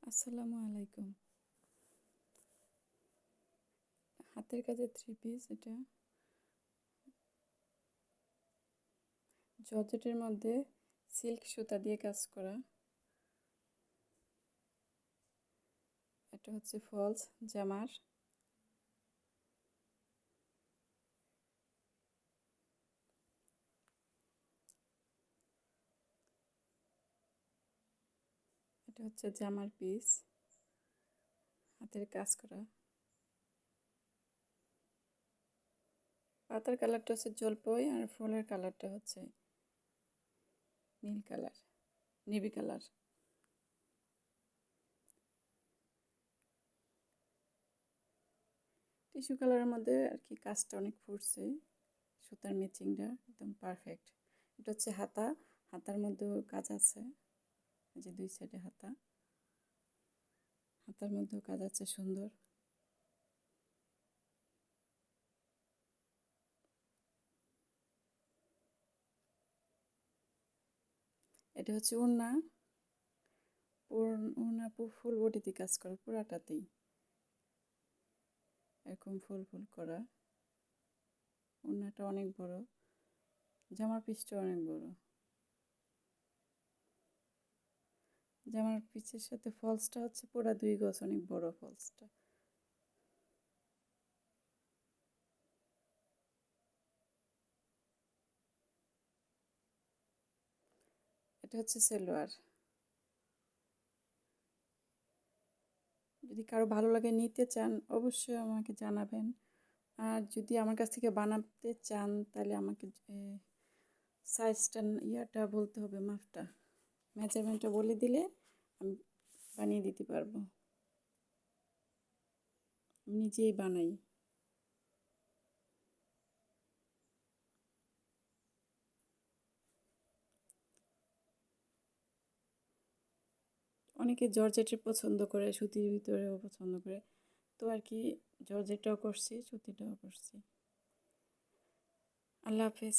আসসালামু আলাইকুম। হাতের কাজের থ্রি পিস এটা জর্জেটের মধ্যে সিল্ক সুতা দিয়ে কাজ করা। এটা হচ্ছে ফলস জামার। এটা হচ্ছে জামার পিস, হাতের কাজ করা। পাতার কালারটা হচ্ছে জলপাই আর ফুলের কালারটা হচ্ছে নীল কালার, নেভি কালার। টিস্যু কালারের মধ্যে আর কি কাজটা অনেক ফুটছে, সুতার ম্যাচিংটা একদম পারফেক্ট। এটা হচ্ছে হাতা, হাতার মধ্যেও কাজ আছে, এই যে দুই সাইডে হাতা, হাতার মধ্যেও কাজ আছে সুন্দর। এটা হচ্ছে ওড়না, ওড়না ফুল বডিতে কাজ করা, পুরাটাতেই এরকম ফুল ফুল করা। ওড়নাটা অনেক বড়, জামার পিসটা অনেক বড়। জামার পিসের সাথে ফলসটা হচ্ছে পুরা 2 গজ, অনেক বড় ফলসটা। এটা হচ্ছে সালোয়ার। যদি কারো ভালো লাগে নিতে চান অবশ্যই আমাকে জানাবেন। আর যদি আমার কাছ থেকে বানাতে চান তাহলে আমাকে সাইজটা ইয়াটা বলতে হবে, মাপটা, মেজারমেন্টটা বলে দিলে আমি বানিয়ে দিতে পারবো। আমি নিজেই বানাই। অনেকে জর্জেটের পছন্দ করে, সুতির ভিতরেও পছন্দ করে, তো আর কি জর্জেটটাও করছি, সুতিটাও করছি। আল্লাহ হাফেজ।